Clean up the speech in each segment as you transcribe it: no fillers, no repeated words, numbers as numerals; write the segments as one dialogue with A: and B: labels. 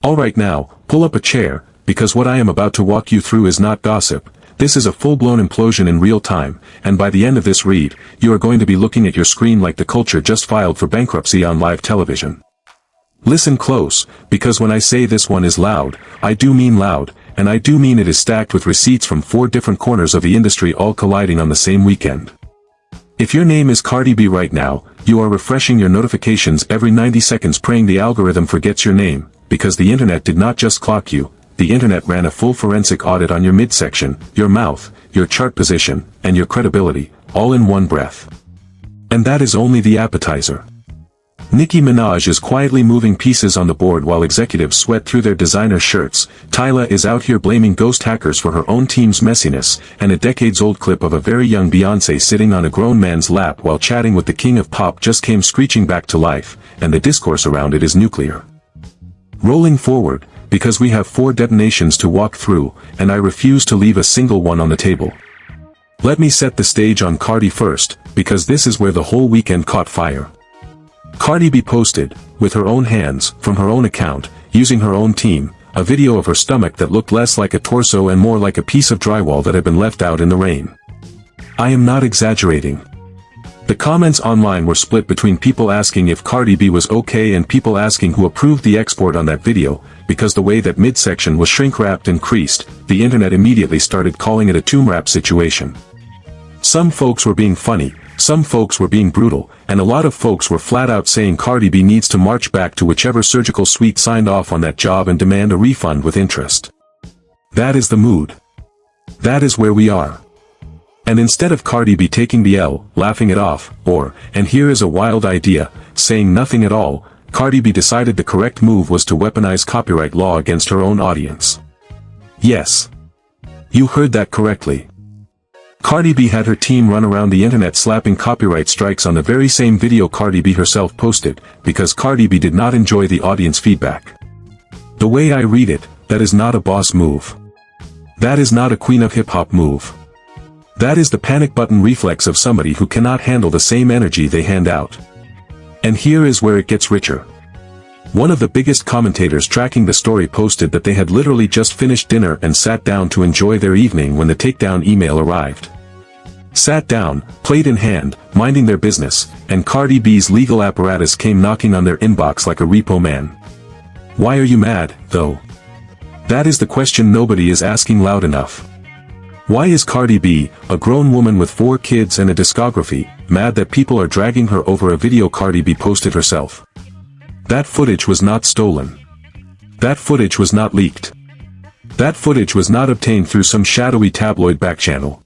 A: Alright now, pull up a chair, because what I am about to walk you through is not gossip. This is a full-blown implosion in real time, and by the end of this read, you are going to be looking at your screen like the culture just filed for bankruptcy on live television. Listen close, because when I say this one is loud, I do mean loud, and I do mean it is stacked with receipts from 4 different corners of the industry all colliding on the same weekend. If your name is Cardi B right now, you are refreshing your notifications every 90 seconds praying the algorithm forgets your name, because the internet did not just clock you, the internet ran a full forensic audit on your midsection, your mouth, your chart position, and your credibility, all in one breath. And that is only the appetizer. Nicki Minaj is quietly moving pieces on the board while executives sweat through their designer shirts. Tyla is out here blaming ghost hackers for her own team's messiness, and a decades-old clip of a very young Beyoncé sitting on a grown man's lap while chatting with the king of pop just came screeching back to life, and the discourse around it is nuclear. Rolling forward, because we have 4 detonations to walk through, and I refuse to leave a single one on the table. Let me set the stage on Cardi first, because this is where the whole weekend caught fire. Cardi B posted, with her own hands, from her own account, using her own team, a video of her stomach that looked less like a torso and more like a piece of drywall that had been left out in the rain. I am not exaggerating. The comments online were split between people asking if Cardi B was okay and people asking who approved the export on that video, because the way that midsection was shrink-wrapped and creased, the internet immediately started calling it a tomb wrap situation. Some folks were being funny, some folks were being brutal, and a lot of folks were flat out saying Cardi B needs to march back to whichever surgical suite signed off on that job and demand a refund with interest. That is the mood. That is where we are. And instead of Cardi B taking the L, laughing it off, or, and here is a wild idea, saying nothing at all, Cardi B decided the correct move was to weaponize copyright law against her own audience. Yes. You heard that correctly. Cardi B had her team run around the internet slapping copyright strikes on the very same video Cardi B herself posted, because Cardi B did not enjoy the audience feedback. The way I read it, that is not a boss move. That is not a queen of hip-hop move. That is the panic button reflex of somebody who cannot handle the same energy they hand out. And here is where it gets richer. One of the biggest commentators tracking the story posted that they had literally just finished dinner and sat down to enjoy their evening when the takedown email arrived. Sat down, plate in hand, minding their business, and Cardi B's legal apparatus came knocking on their inbox like a repo man. Why are you mad, though? That is the question nobody is asking loud enough. Why is Cardi B, a grown woman with 4 kids and a discography, mad that people are dragging her over a video Cardi B posted herself? That footage was not stolen. That footage was not leaked. That footage was not obtained through some shadowy tabloid backchannel.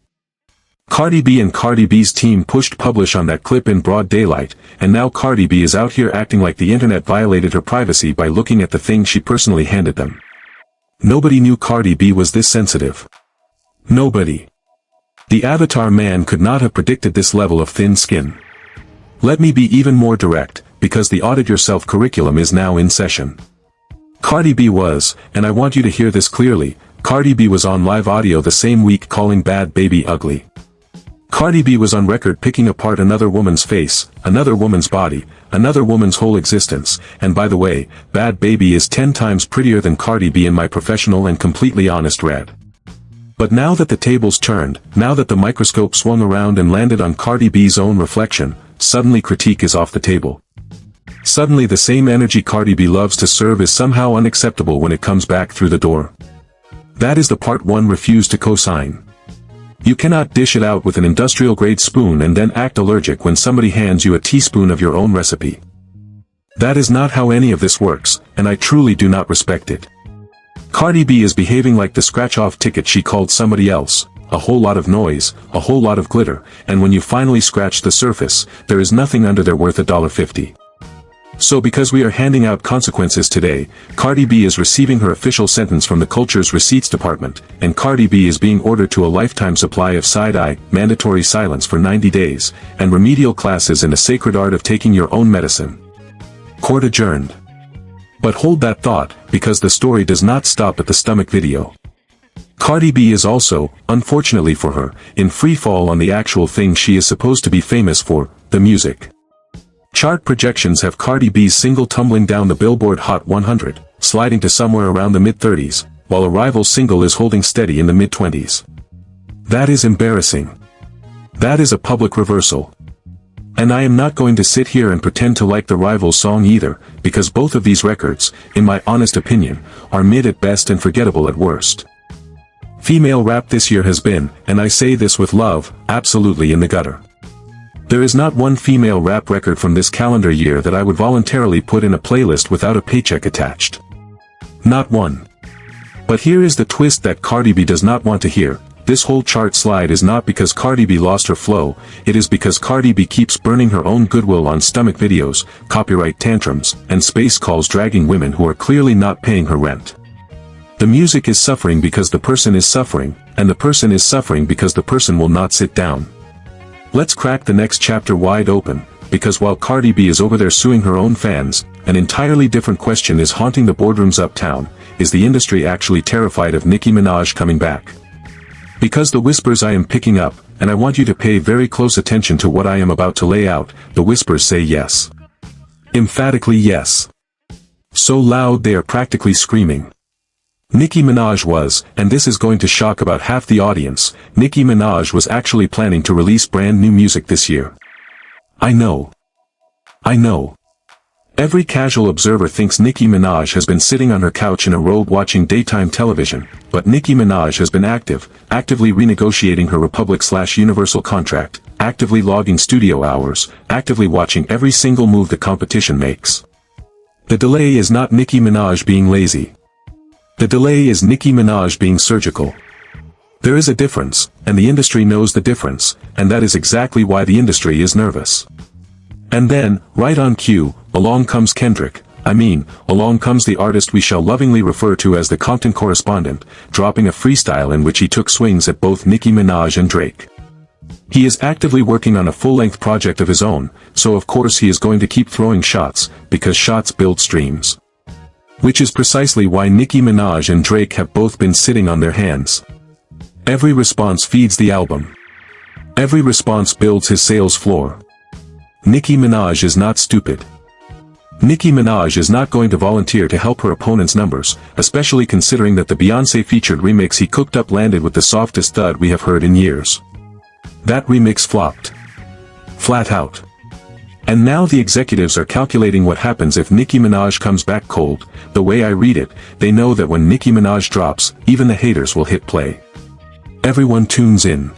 A: Cardi B and Cardi B's team pushed publish on that clip in broad daylight, and now Cardi B is out here acting like the internet violated her privacy by looking at the thing she personally handed them. Nobody knew Cardi B was this sensitive. Nobody. The Avatar man could not have predicted this level of thin skin. Let me be even more direct, because the Audit Yourself curriculum is now in session. Cardi B was, and I want you to hear this clearly, Cardi B was on live audio the same week calling Bad Baby ugly. Cardi B was on record picking apart another woman's face, another woman's body, another woman's whole existence, and by the way, Bad Baby is 10 times prettier than Cardi B in my professional and completely honest read. But now that the tables turned, now that the microscope swung around and landed on Cardi B's own reflection, suddenly critique is off the table. Suddenly the same energy Cardi B loves to serve is somehow unacceptable when it comes back through the door. That is the part one refuse to co-sign. You cannot dish it out with an industrial-grade spoon and then act allergic when somebody hands you a teaspoon of your own recipe. That is not how any of this works, and I truly do not respect it. Cardi B is behaving like the scratch-off ticket she called somebody else, a whole lot of noise, a whole lot of glitter, and when you finally scratch the surface, there is nothing under there worth $1.50. So because we are handing out consequences today, Cardi B is receiving her official sentence from the Culture's Receipts Department, and Cardi B is being ordered to a lifetime supply of side-eye, mandatory silence for 90 days, and remedial classes in the sacred art of taking your own medicine. Court adjourned. But hold that thought, because the story does not stop at the stomach video. Cardi B is also, unfortunately for her, in free fall on the actual thing she is supposed to be famous for, the music. Chart projections have Cardi B's single tumbling down the Billboard Hot 100, sliding to somewhere around the mid-30s, while a rival single is holding steady in the mid-20s. That is embarrassing. That is a public reversal. And I am not going to sit here and pretend to like the rival's song either, because both of these records, in my honest opinion, are mid at best and forgettable at worst. Female rap this year has been, and I say this with love, absolutely in the gutter. There is not one female rap record from this calendar year that I would voluntarily put in a playlist without a paycheck attached. Not one. But here is the twist that Cardi B does not want to hear. This whole chart slide is not because Cardi B lost her flow, it is because Cardi B keeps burning her own goodwill on stomach videos, copyright tantrums, and space calls dragging women who are clearly not paying her rent. The music is suffering because the person is suffering, and the person is suffering because the person will not sit down. Let's crack the next chapter wide open, because while Cardi B is over there suing her own fans, an entirely different question is haunting the boardrooms uptown: is the industry actually terrified of Nicki Minaj coming back? Because the whispers I am picking up, and I want you to pay very close attention to what I am about to lay out, the whispers say yes. Emphatically yes. So loud they are practically screaming. Nicki Minaj was, and this is going to shock about half the audience, Nicki Minaj was actually planning to release brand new music this year. I know. I know. Every casual observer thinks Nicki Minaj has been sitting on her couch in a robe watching daytime television, but Nicki Minaj has been actively renegotiating her Republic/Universal contract, actively logging studio hours, actively watching every single move the competition makes. The delay is not Nicki Minaj being lazy. The delay is Nicki Minaj being surgical. There is a difference, and the industry knows the difference, and that is exactly why the industry is nervous. And then, right on cue, along comes Kendrick, along comes the artist we shall lovingly refer to as the Compton correspondent, dropping a freestyle in which he took swings at both Nicki Minaj and Drake. He is actively working on a full-length project of his own, so of course he is going to keep throwing shots, because shots build streams. Which is precisely why Nicki Minaj and Drake have both been sitting on their hands. Every response feeds the album. Every response builds his sales floor. Nicki Minaj is not stupid. Nicki Minaj is not going to volunteer to help her opponent's numbers, especially considering that the Beyoncé-featured remix he cooked up landed with the softest thud we have heard in years. That remix flopped. Flat out. And now the executives are calculating what happens if Nicki Minaj comes back cold. The way I read it, they know that when Nicki Minaj drops, even the haters will hit play. Everyone tunes in.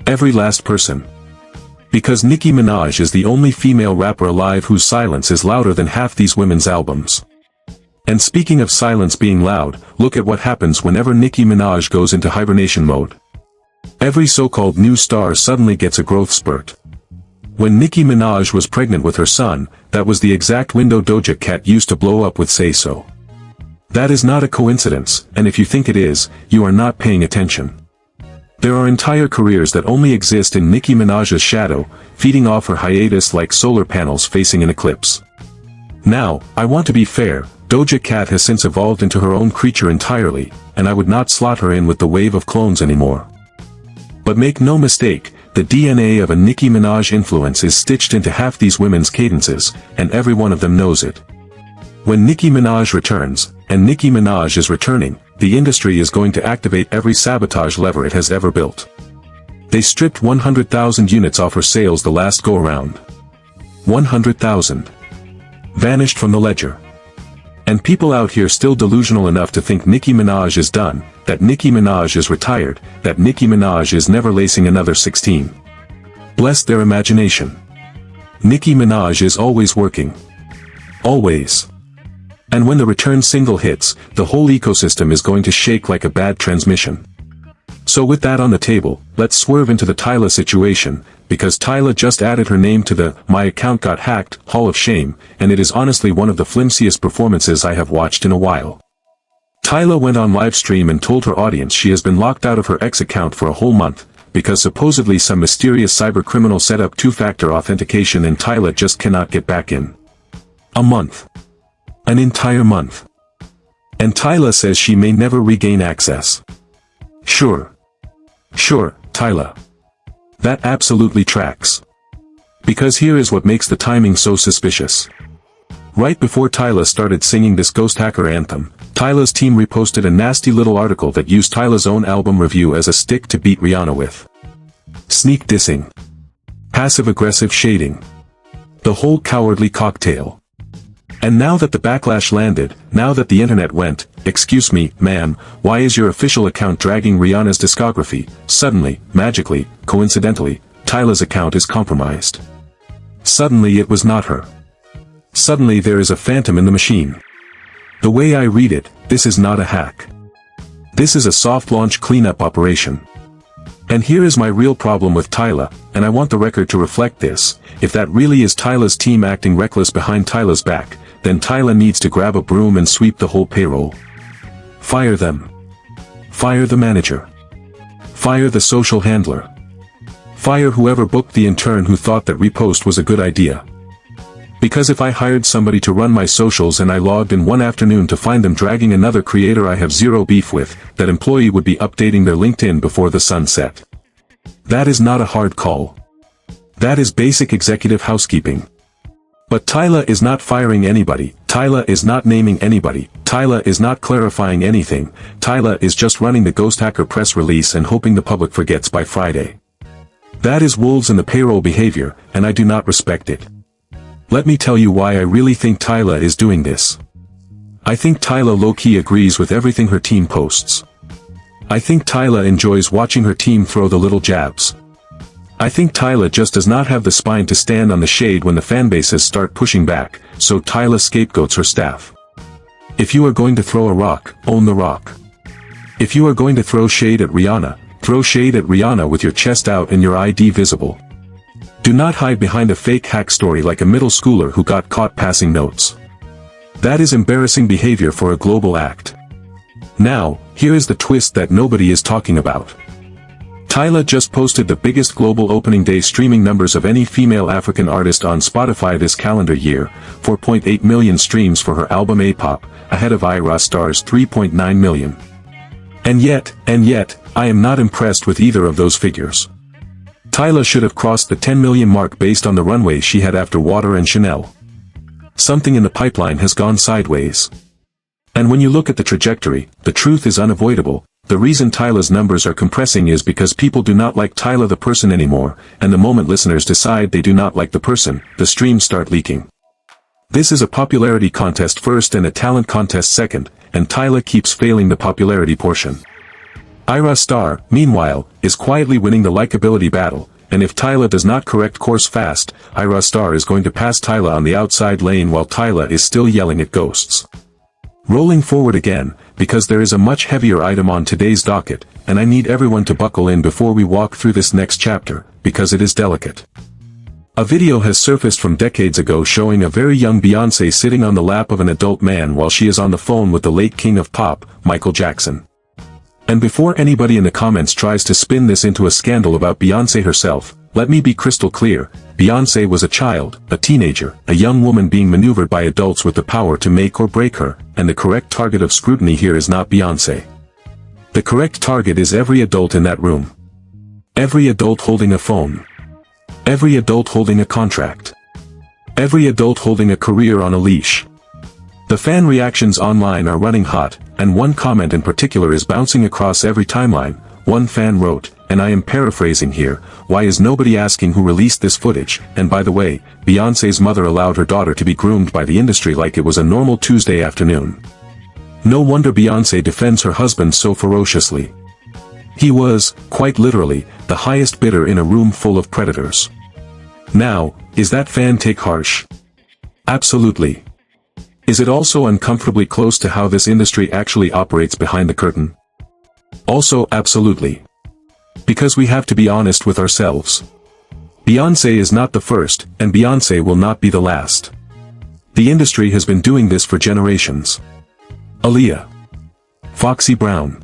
A: Every last person. Because Nicki Minaj is the only female rapper alive whose silence is louder than half these women's albums. And speaking of silence being loud, look at what happens whenever Nicki Minaj goes into hibernation mode. Every so-called new star suddenly gets a growth spurt. When Nicki Minaj was pregnant with her son, that was the exact window Doja Cat used to blow up with Say So. That is not a coincidence, and if you think it is, you are not paying attention. There are entire careers that only exist in Nicki Minaj's shadow, feeding off her hiatus like solar panels facing an eclipse. Now, I want to be fair, Doja Cat has since evolved into her own creature entirely, and I would not slot her in with the wave of clones anymore. But make no mistake, the DNA of a Nicki Minaj influence is stitched into half these women's cadences, and every one of them knows it. When Nicki Minaj returns, and Nicki Minaj is returning, the industry is going to activate every sabotage lever it has ever built. They stripped 100,000 units off her sales the last go-around. 100,000. Vanished from the ledger. And people out here still delusional enough to think Nicki Minaj is done, that Nicki Minaj is retired, that Nicki Minaj is never lacing another 16. Bless their imagination. Nicki Minaj is always working. Always. And when the return single hits, the whole ecosystem is going to shake like a bad transmission. So with that on the table, let's swerve into the Tyla situation, because Tyla just added her name to the "My Account Got Hacked" Hall of Shame, and it is honestly one of the flimsiest performances I have watched in a while. Tyla went on live stream and told her audience she has been locked out of her X account for a whole month, because supposedly some mysterious cybercriminal set up two-factor authentication and Tyla just cannot get back in. A month. An entire month. And Tyla says she may never regain access. Sure, Tyla. That absolutely tracks. Because here is what makes the timing so suspicious. Right before Tyla started singing this ghost hacker anthem, Tyla's team reposted a nasty little article that used Tyla's own album review as a stick to beat Rihanna with. Sneak dissing. Passive-aggressive shading. The whole cowardly cocktail. And now that the backlash landed, now that the internet went, "Excuse me, ma'am, why is your official account dragging Rihanna's discography?" Suddenly, magically, coincidentally, Tyla's account is compromised. Suddenly it was not her. Suddenly there is a phantom in the machine. The way I read it, this is not a hack. This is a soft launch cleanup operation. And here is my real problem with Tyla, and I want the record to reflect this: if that really is Tyla's team acting reckless behind Tyla's back, then Tyla needs to grab a broom and sweep the whole payroll. Fire them. Fire the manager. Fire the social handler. Fire whoever booked the intern who thought that repost was a good idea. Because if I hired somebody to run my socials and I logged in one afternoon to find them dragging another creator I have zero beef with, that employee would be updating their LinkedIn before the sun set. That is not a hard call. That is basic executive housekeeping. But Tyla is not firing anybody, Tyla is not naming anybody, Tyla is not clarifying anything, Tyla is just running the ghost hacker press release and hoping the public forgets by Friday. That is wolves in the payroll behavior, and I do not respect it. Let me tell you why I really think Tyla is doing this. I think Tyla low-key agrees with everything her team posts. I think Tyla enjoys watching her team throw the little jabs. I think Tyla just does not have the spine to stand on the shade when the fanbases start pushing back, so Tyla scapegoats her staff. If you are going to throw a rock, own the rock. If you are going to throw shade at Rihanna, throw shade at Rihanna with your chest out and your ID visible. Do not hide behind a fake hack story like a middle schooler who got caught passing notes. That is embarrassing behavior for a global act. Now, here is the twist that nobody is talking about. Tyla just posted the biggest global opening day streaming numbers of any female African artist on Spotify this calendar year, 4.8 million streams for her album A-Pop, ahead of Ira Star's 3.9 million. And yet, I am not impressed with either of those figures. Tyla should have crossed the 10 million mark based on the runway she had after Water and Chanel. Something in the pipeline has gone sideways. And when you look at the trajectory, the truth is unavoidable. The reason Tyla's numbers are compressing is because people do not like Tyla the person anymore, and the moment listeners decide they do not like the person, the streams start leaking. This is a popularity contest first and a talent contest second, and Tyla keeps failing the popularity portion. Ira Star, meanwhile, is quietly winning the likability battle, and if Tyla does not correct course fast, Ira Star is going to pass Tyla on the outside lane while Tyla is still yelling at ghosts. Rolling forward again, because there is a much heavier item on today's docket, and I need everyone to buckle in before we walk through this next chapter, because it is delicate. A video has surfaced from decades ago showing a very young Beyoncé sitting on the lap of an adult man while she is on the phone with the late king of pop, Michael Jackson. And before anybody in the comments tries to spin this into a scandal about Beyoncé herself, let me be crystal clear: Beyoncé was a child, a teenager, a young woman being maneuvered by adults with the power to make or break her, and the correct target of scrutiny here is not Beyoncé. The correct target is every adult in that room. Every adult holding a phone. Every adult holding a contract. Every adult holding a career on a leash. The fan reactions online are running hot, and one comment in particular is bouncing across every timeline. One fan wrote, and I am paraphrasing here, "Why is nobody asking who released this footage? And by the way, Beyoncé's mother allowed her daughter to be groomed by the industry like it was a normal Tuesday afternoon." No wonder Beyoncé defends her husband so ferociously. He was, quite literally, the highest bidder in a room full of predators. Now, is that fan take harsh? Absolutely. Is it also uncomfortably close to how this industry actually operates behind the curtain? Also absolutely. Because we have to be honest with ourselves. Beyoncé is not the first, and Beyoncé will not be the last. The industry has been doing this for generations. Aaliyah. Foxy Brown.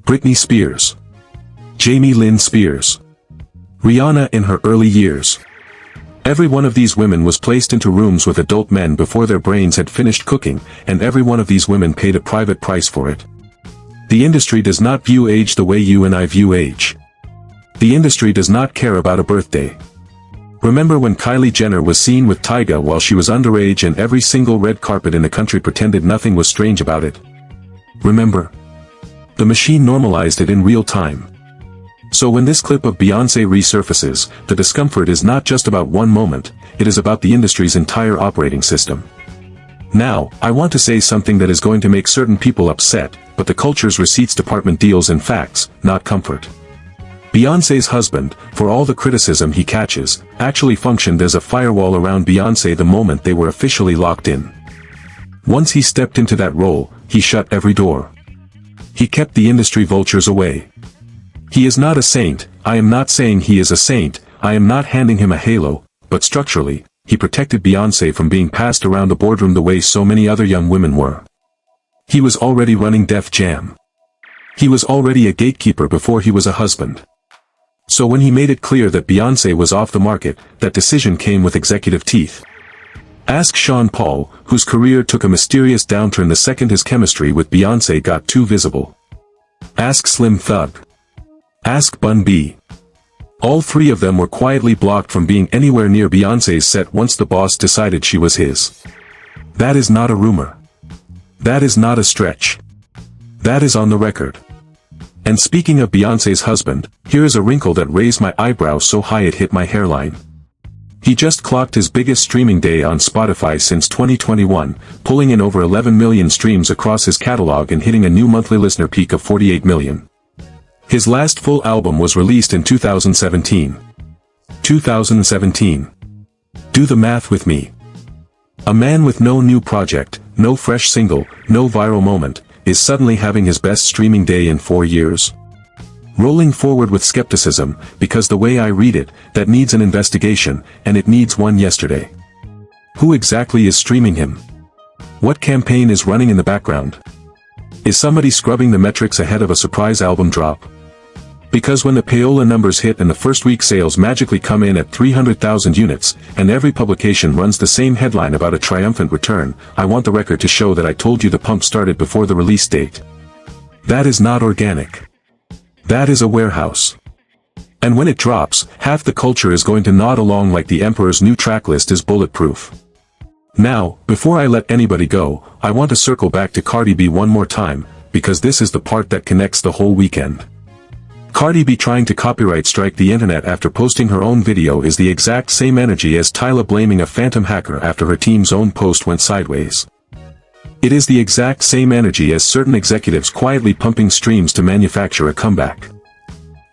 A: Britney Spears. Jamie Lynn Spears. Rihanna in her early years. Every one of these women was placed into rooms with adult men before their brains had finished cooking, and every one of these women paid a private price for it. The industry does not view age the way you and I view age. The industry does not care about a birthday. Remember when Kylie Jenner was seen with Tyga while she was underage and every single red carpet in the country pretended nothing was strange about it? Remember? The machine normalized it in real time. So when this clip of Beyoncé resurfaces, the discomfort is not just about one moment, it is about the industry's entire operating system. Now, I want to say something that is going to make certain people upset, but the culture's receipts department deals in facts, not comfort. Beyoncé's husband, for all the criticism he catches, actually functioned as a firewall around Beyoncé the moment they were officially locked in. Once he stepped into that role, he shut every door. He kept the industry vultures away. He is not a saint, I am not saying he is a saint, I am not handing him a halo, but structurally, he protected Beyoncé from being passed around the boardroom the way so many other young women were. He was already running Def Jam. He was already a gatekeeper before he was a husband. So when he made it clear that Beyoncé was off the market, that decision came with executive teeth. Ask Sean Paul, whose career took a mysterious downturn the second his chemistry with Beyoncé got too visible. Ask Slim Thug. Ask Bun B. All three of them were quietly blocked from being anywhere near Beyoncé's set once the boss decided she was his. That is not a rumor. That is not a stretch. That is on the record. And speaking of Beyoncé's husband, here is a wrinkle that raised my eyebrows so high it hit my hairline. He just clocked his biggest streaming day on Spotify since 2021, pulling in over 11 million streams across his catalog and hitting a new monthly listener peak of 48 million. His last full album was released in 2017. 2017. Do the math with me. A man with no new project, no fresh single, no viral moment, is suddenly having his best streaming day in 4 years. Rolling forward with skepticism, because the way I read it, that needs an investigation, and it needs one yesterday. Who exactly is streaming him? What campaign is running in the background? Is somebody scrubbing the metrics ahead of a surprise album drop? Because when the payola numbers hit and the first week sales magically come in at 300,000 units, and every publication runs the same headline about a triumphant return, I want the record to show that I told you the pump started before the release date. That is not organic. That is a warehouse. And when it drops, half the culture is going to nod along like the Emperor's new track list is bulletproof. Now, before I let anybody go, I want to circle back to Cardi B one more time, because this is the part that connects the whole weekend. Cardi B trying to copyright strike the internet after posting her own video is the exact same energy as Tyla blaming a phantom hacker after her team's own post went sideways. It is the exact same energy as certain executives quietly pumping streams to manufacture a comeback.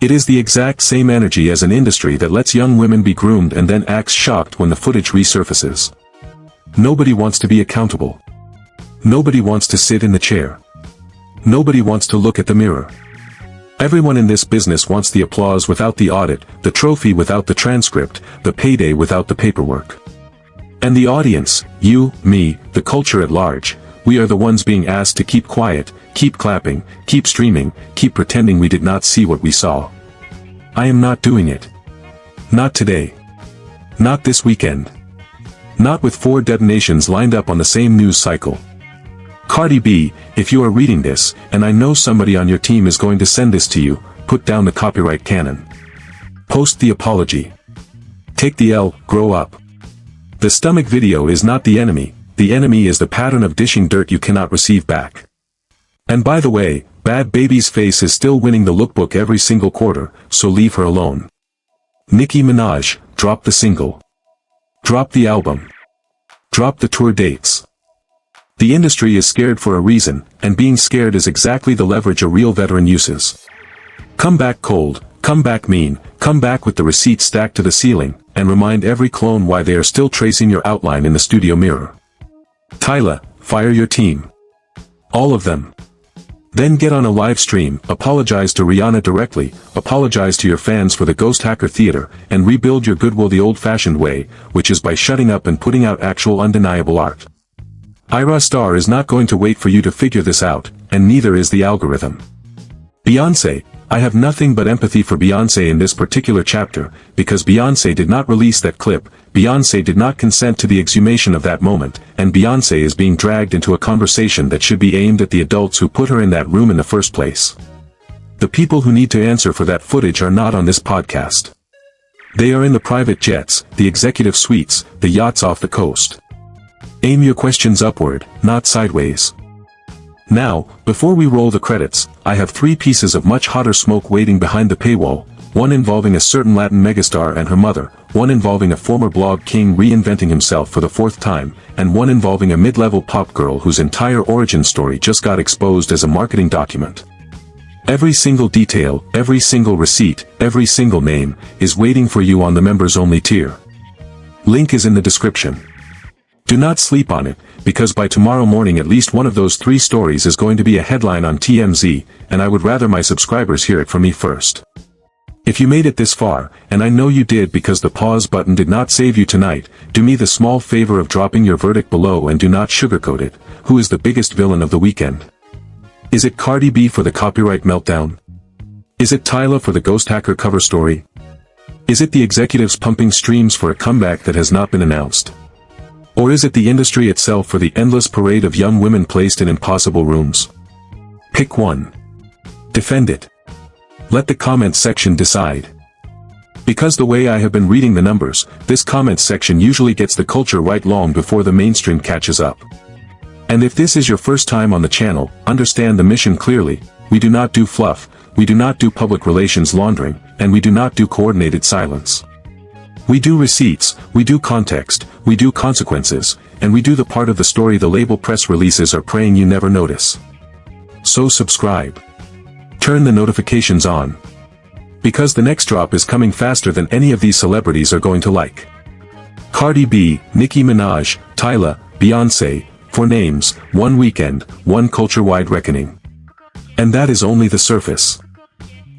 A: It is the exact same energy as an industry that lets young women be groomed and then acts shocked when the footage resurfaces. Nobody wants to be accountable. Nobody wants to sit in the chair. Nobody wants to look at the mirror. Everyone in this business wants the applause without the audit, the trophy without the transcript, the payday without the paperwork. And the audience, you, me, the culture at large, we are the ones being asked to keep quiet, keep clapping, keep streaming, keep pretending we did not see what we saw. I am not doing it. Not today. Not this weekend. Not with 4 detonations lined up on the same news cycle. Cardi B, if you are reading this, and I know somebody on your team is going to send this to you, put down the copyright cannon. Post the apology. Take the L, grow up. The stomach video is not the enemy is the pattern of dishing dirt you cannot receive back. And by the way, Bad Baby's face is still winning the lookbook every single quarter, so leave her alone. Nicki Minaj, drop the single. Drop the album. Drop the tour dates. The industry is scared for a reason, and being scared is exactly the leverage a real veteran uses. Come back cold, come back mean, come back with the receipts stacked to the ceiling, and remind every clone why they are still tracing your outline in the studio mirror. Tyla, fire your team. All of them. Then get on a live stream, apologize to Rihanna directly, apologize to your fans for the Ghost Hacker Theater, and rebuild your goodwill the old-fashioned way, which is by shutting up and putting out actual undeniable art. Ira Star is not going to wait for you to figure this out, and neither is the algorithm. Beyoncé, I have nothing but empathy for Beyoncé in this particular chapter, because Beyoncé did not release that clip, Beyoncé did not consent to the exhumation of that moment, and Beyoncé is being dragged into a conversation that should be aimed at the adults who put her in that room in the first place. The people who need to answer for that footage are not on this podcast. They are in the private jets, the executive suites, the yachts off the coast. Aim your questions upward, not sideways. Now, before we roll the credits, I have 3 pieces of much hotter smoke waiting behind the paywall, one involving a certain Latin megastar and her mother, one involving a former blog king reinventing himself for the 4th time, and one involving a mid-level pop girl whose entire origin story just got exposed as a marketing document. Every single detail, every single receipt, every single name, is waiting for you on the members-only tier. Link is in the description. Do not sleep on it, because by tomorrow morning at least one of those 3 stories is going to be a headline on TMZ, and I would rather my subscribers hear it from me first. If you made it this far, and I know you did because the pause button did not save you tonight, do me the small favor of dropping your verdict below and do not sugarcoat it. Who is the biggest villain of the weekend? Is it Cardi B for the copyright meltdown? Is it Tyla for the ghost hacker cover story? Is it the executives pumping streams for a comeback that has not been announced? Or is it the industry itself for the endless parade of young women placed in impossible rooms? Pick one. Defend it. Let the comments section decide. Because the way I have been reading the numbers, this comments section usually gets the culture right long before the mainstream catches up. And if this is your first time on the channel, understand the mission clearly. We do not do fluff, we do not do public relations laundering, and we do not do coordinated silence. We do receipts, we do context, we do consequences, and we do the part of the story the label press releases are praying you never notice. So subscribe. Turn the notifications on. Because the next drop is coming faster than any of these celebrities are going to like. Cardi B, Nicki Minaj, Tyla, Beyoncé, 4 names, 1 weekend, 1 culture-wide reckoning. And that is only the surface.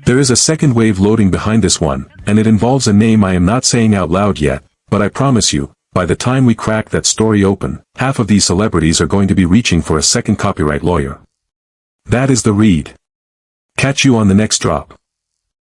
A: There is a second wave loading behind this one, and it involves a name I am not saying out loud yet, but I promise you, by the time we crack that story open, half of these celebrities are going to be reaching for a second copyright lawyer. That is the read. Catch you on the next drop.